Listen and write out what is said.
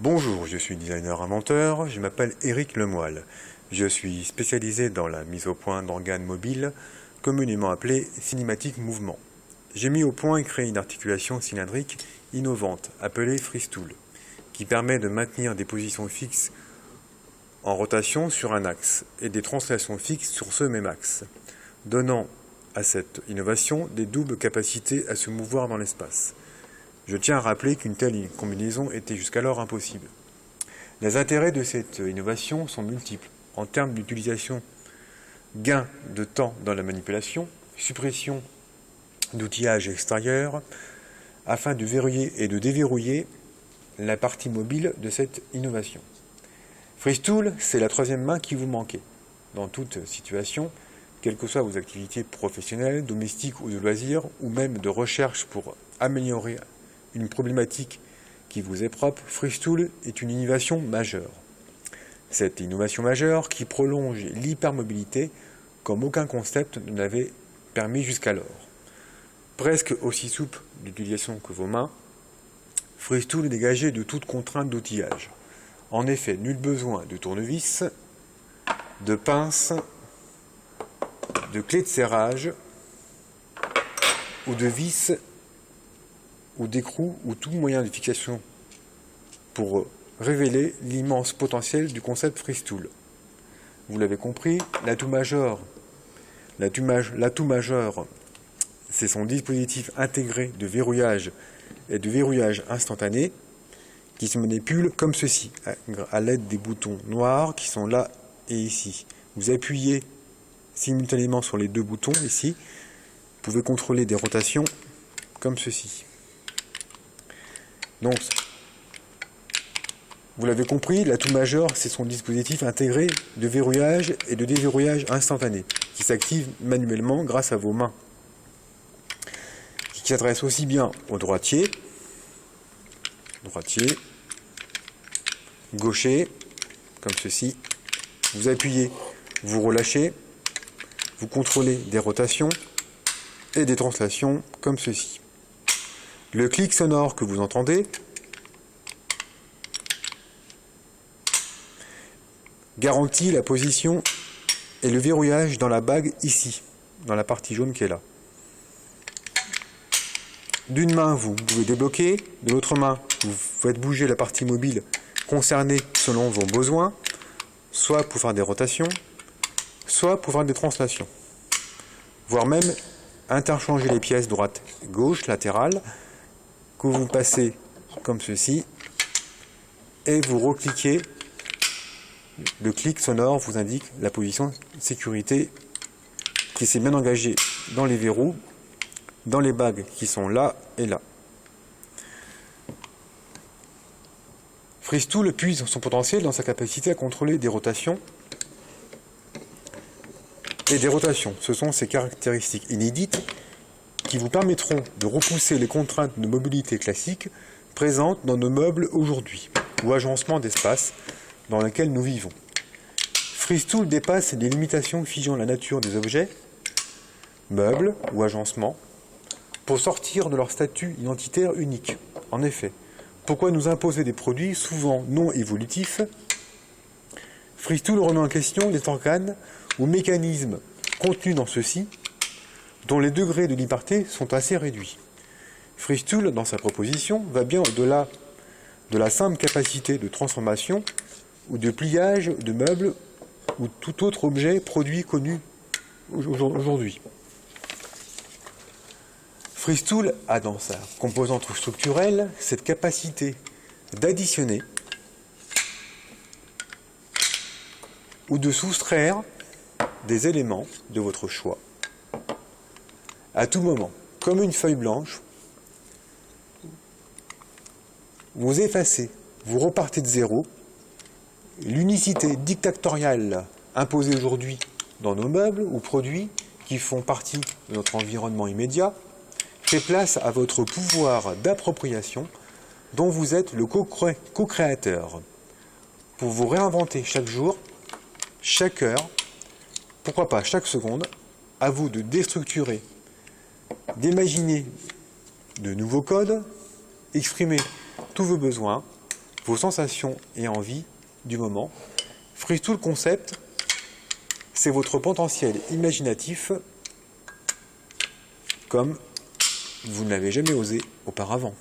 Bonjour, je suis designer inventeur, je m'appelle Éric Lemoyle. Je suis spécialisé dans la mise au point d'organes mobiles, communément appelés cinématiques mouvement. J'ai mis au point et créé une articulation cylindrique innovante appelée Freestool, qui permet de maintenir des positions fixes en rotation sur un axe et des translations fixes sur ce même axe, donnant à cette innovation des doubles capacités à se mouvoir dans l'espace. Je tiens à rappeler qu'une telle combinaison était jusqu'alors impossible. Les intérêts de cette innovation sont multiples, en termes d'utilisation, gain de temps dans la manipulation, suppression d'outillage extérieur, afin de verrouiller et de déverrouiller la partie mobile de cette innovation. Freestool, c'est la troisième main qui vous manquait. Dans toute situation, quelles que soient vos activités professionnelles, domestiques ou de loisirs, ou même de recherche pour améliorer une problématique qui vous est propre, Freestool est une innovation majeure. Cette innovation majeure qui prolonge l'hypermobilité comme aucun concept ne l'avait permis jusqu'alors. Presque aussi souple d'utilisation que vos mains, Freestool est dégagé de toute contrainte d'outillage. En effet, nul besoin de tournevis, de pince, de clé de serrage ou de vis ou d'écrou ou tout moyen de fixation pour révéler l'immense potentiel du concept Freestool. Vous l'avez compris, l'atout majeur, c'est son dispositif intégré de verrouillage et de verrouillage instantané qui se manipule comme ceci, à l'aide des boutons noirs qui sont là et ici. Vous appuyez simultanément sur les deux boutons ici, vous pouvez contrôler des rotations comme ceci. Donc, vous l'avez compris, l'atout majeur, c'est son dispositif intégré de verrouillage et de déverrouillage instantané, qui s'active manuellement grâce à vos mains, qui s'adresse aussi bien au droitier, gaucher, comme ceci. Vous appuyez, vous relâchez, vous contrôlez des rotations et des translations comme ceci. Le clic sonore que vous entendez garantit la position et le verrouillage dans la bague ici, dans la partie jaune qui est là. D'une main, vous pouvez débloquer, de l'autre main, vous faites bouger la partie mobile concernée selon vos besoins, soit pour faire des rotations, soit pour faire des translations, voire même interchanger les pièces droite, gauche, latérale, que vous passez comme ceci, et vous recliquez. Le clic sonore vous indique la position sécurité qui s'est bien engagée dans les verrous, dans les bagues qui sont là et là. Freestool puise son potentiel dans sa capacité à contrôler des rotations et des rotations. Ce sont ces caractéristiques inédites qui vous permettront de repousser les contraintes de mobilité classiques présentes dans nos meubles aujourd'hui, ou agencements d'espace dans lesquels nous vivons. Freestool dépasse les limitations figeant la nature des objets, meubles ou agencements, pour sortir de leur statut identitaire unique. En effet, pourquoi nous imposer des produits souvent non évolutifs? Freestool remet en question les organes ou mécanismes contenus dans ceux-ci, dont les degrés de liberté sont assez réduits. Freestool, dans sa proposition, va bien au-delà de la simple capacité de transformation ou de pliage de meubles ou tout autre objet produit connu aujourd'hui. Freestool a dans sa composante structurelle cette capacité d'additionner ou de soustraire des éléments de votre choix à tout moment, comme une feuille blanche. Vous effacez, vous repartez de zéro. L'unicité dictatoriale imposée aujourd'hui dans nos meubles ou produits qui font partie de notre environnement immédiat fait place à votre pouvoir d'appropriation dont vous êtes le co-créateur pour vous réinventer chaque jour, chaque heure, pourquoi pas chaque seconde. À vous de déstructurer, d'imaginer de nouveaux codes, exprimer tous vos besoins vos sensations et envies du moment. Freeze tout le concept, c'est votre potentiel imaginatif comme vous ne l'avez jamais osé auparavant.